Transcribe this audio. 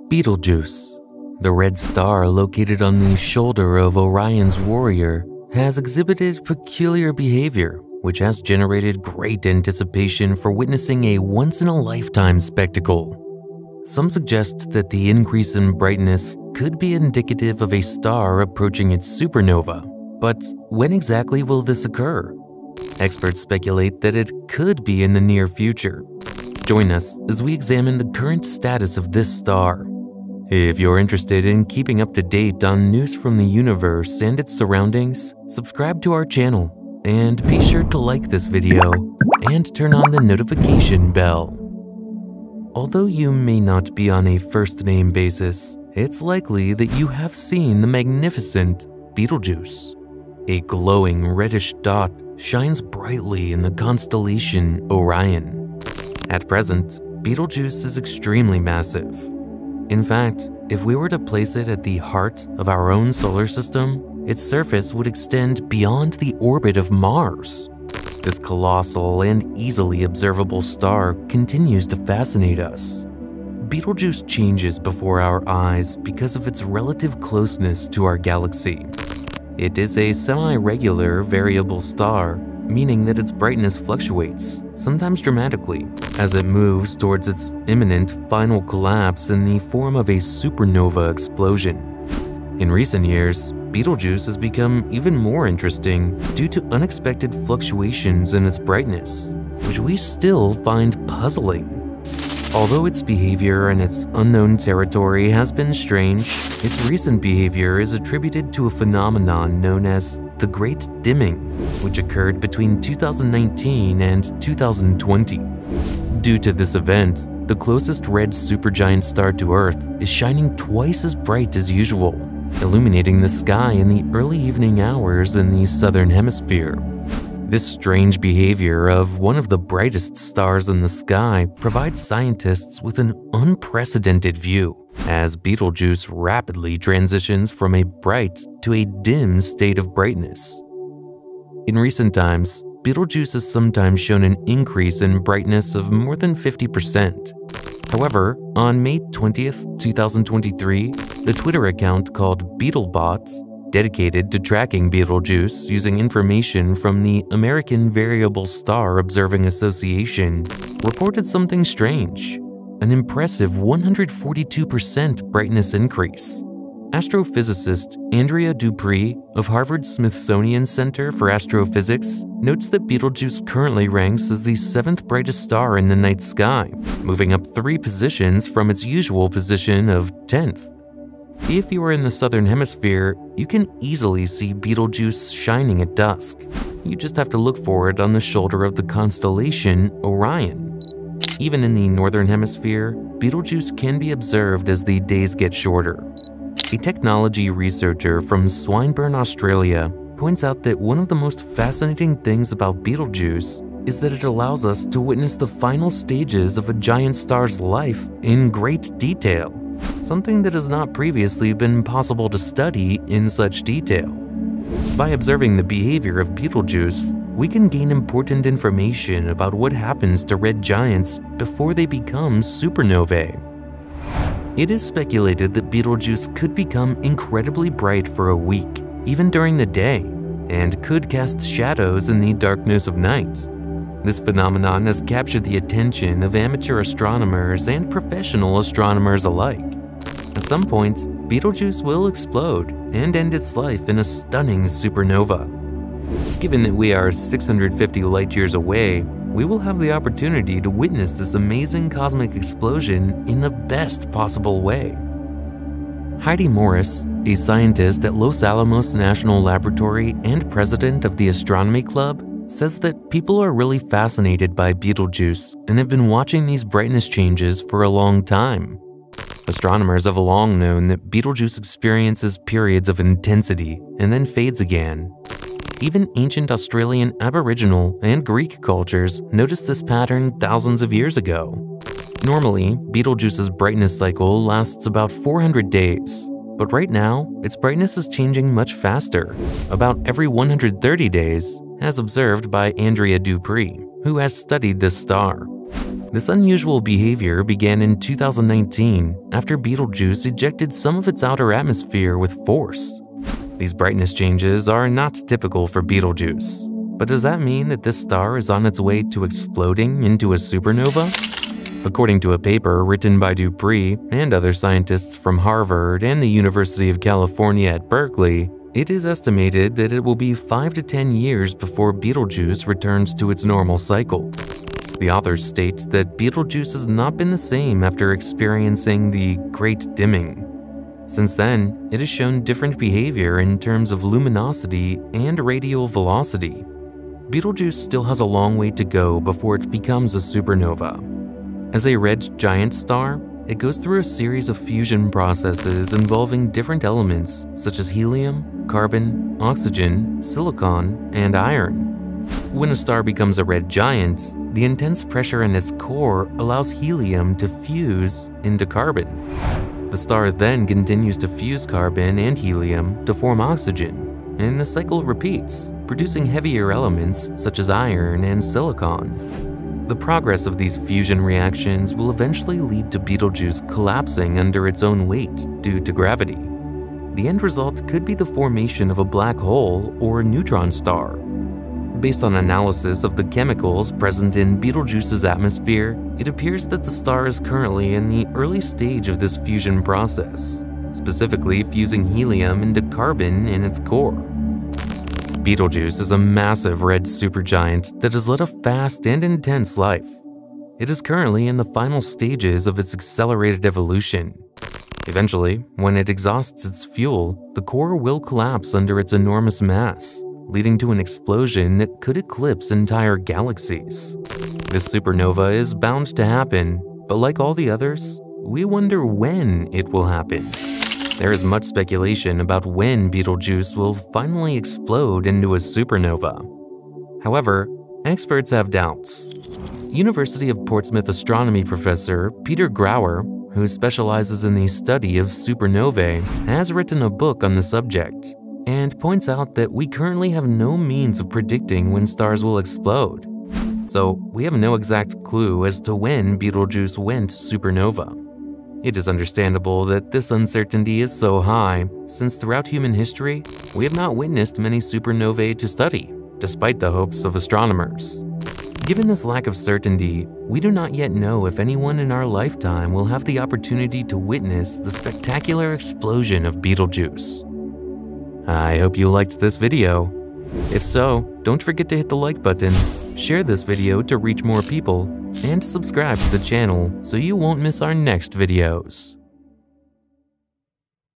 Betelgeuse, the red star located on the shoulder of Orion's warrior, has exhibited peculiar behavior, which has generated great anticipation for witnessing a once-in-a-lifetime spectacle. Some suggest that the increase in brightness could be indicative of a star approaching its supernova, but when exactly will this occur? Experts speculate that it could be in the near future. Join us as we examine the current status of this star. If you're interested in keeping up to date on news from the universe and its surroundings, subscribe to our channel and be sure to like this video and turn on the notification bell. Although you may not be on a first-name basis, it's likely that you have seen the magnificent Betelgeuse. A glowing reddish dot shines brightly in the constellation Orion. At present, Betelgeuse is extremely massive. In fact, if we were to place it at the heart of our own solar system, its surface would extend beyond the orbit of Mars. This colossal and easily observable star continues to fascinate us. Betelgeuse changes before our eyes because of its relative closeness to our galaxy. It is a semi-regular variable star, meaning that its brightness fluctuates, sometimes dramatically, as it moves towards its imminent final collapse in the form of a supernova explosion. In recent years, Betelgeuse has become even more interesting due to unexpected fluctuations in its brightness, which we still find puzzling. Although its behavior in its unknown territory has been strange, its recent behavior is attributed to a phenomenon known as the Great Dimming, which occurred between 2019 and 2020. Due to this event, the closest red supergiant star to Earth is shining twice as bright as usual, illuminating the sky in the early evening hours in the southern hemisphere. This strange behavior of one of the brightest stars in the sky provides scientists with an unprecedented view, as Betelgeuse rapidly transitions from a bright to a dim state of brightness. In recent times, Betelgeuse has sometimes shown an increase in brightness of more than 50%. However, on May 20th, 2023, the Twitter account called BetelBots, dedicated to tracking Betelgeuse using information from the American Variable Star Observing Association, reported something strange: an impressive 142% brightness increase. Astrophysicist Andrea Dupree of Harvard's Smithsonian Center for Astrophysics notes that Betelgeuse currently ranks as the 7th brightest star in the night sky, moving up 3 positions from its usual position of 10th. If you are in the southern hemisphere, you can easily see Betelgeuse shining at dusk. You just have to look for it on the shoulder of the constellation Orion. Even in the northern hemisphere, Betelgeuse can be observed as the days get shorter. A technology researcher from Swinburne, Australia, points out that one of the most fascinating things about Betelgeuse is that it allows us to witness the final stages of a giant star's life in great detail, something that has not previously been possible to study in such detail. By observing the behavior of Betelgeuse, we can gain important information about what happens to red giants before they become supernovae. It is speculated that Betelgeuse could become incredibly bright for a week, even during the day, and could cast shadows in the darkness of night. This phenomenon has captured the attention of amateur astronomers and professional astronomers alike. At some point, Betelgeuse will explode and end its life in a stunning supernova. Given that we are 650 light-years away, we will have the opportunity to witness this amazing cosmic explosion in the best possible way. Heidi Morris, a scientist at Los Alamos National Laboratory and president of the Astronomy Club, says that people are really fascinated by Betelgeuse and have been watching these brightness changes for a long time. Astronomers have long known that Betelgeuse experiences periods of intensity and then fades again. Even ancient Australian Aboriginal and Greek cultures noticed this pattern thousands of years ago. Normally, Betelgeuse's brightness cycle lasts about 400 days, but right now, its brightness is changing much faster, about every 130 days, as observed by Andrea Dupree, who has studied this star. This unusual behavior began in 2019 after Betelgeuse ejected some of its outer atmosphere with force. These brightness changes are not typical for Betelgeuse, but does that mean that this star is on its way to exploding into a supernova? According to a paper written by Dupree and other scientists from Harvard and the University of California at Berkeley, it is estimated that it will be 5 to 10 years before Betelgeuse returns to its normal cycle. The authors state that Betelgeuse has not been the same after experiencing the Great Dimming. Since then, it has shown different behavior in terms of luminosity and radial velocity. Betelgeuse still has a long way to go before it becomes a supernova. As a red giant star, it goes through a series of fusion processes involving different elements such as helium, carbon, oxygen, silicon, and iron. When a star becomes a red giant, the intense pressure in its core allows helium to fuse into carbon. The star then continues to fuse carbon and helium to form oxygen, and the cycle repeats, producing heavier elements such as iron and silicon. The progress of these fusion reactions will eventually lead to Betelgeuse collapsing under its own weight due to gravity. The end result could be the formation of a black hole or a neutron star. Based on analysis of the chemicals present in Betelgeuse's atmosphere, it appears that the star is currently in the early stage of this fusion process, specifically fusing helium into carbon in its core. Betelgeuse is a massive red supergiant that has led a fast and intense life. It is currently in the final stages of its accelerated evolution. Eventually, when it exhausts its fuel, the core will collapse under its enormous mass, leading to an explosion that could eclipse entire galaxies. This supernova is bound to happen, but like all the others, we wonder when it will happen. There is much speculation about when Betelgeuse will finally explode into a supernova. However, experts have doubts. University of Portsmouth astronomy professor Peter Grauer, who specializes in the study of supernovae, has written a book on the subject and points out that we currently have no means of predicting when stars will explode. So we have no exact clue as to when Betelgeuse went supernova. It is understandable that this uncertainty is so high, since throughout human history, we have not witnessed many supernovae to study, despite the hopes of astronomers. Given this lack of certainty, we do not yet know if anyone in our lifetime will have the opportunity to witness the spectacular explosion of Betelgeuse. I hope you liked this video. If so, don't forget to hit the like button, share this video to reach more people, and subscribe to the channel so you won't miss our next videos.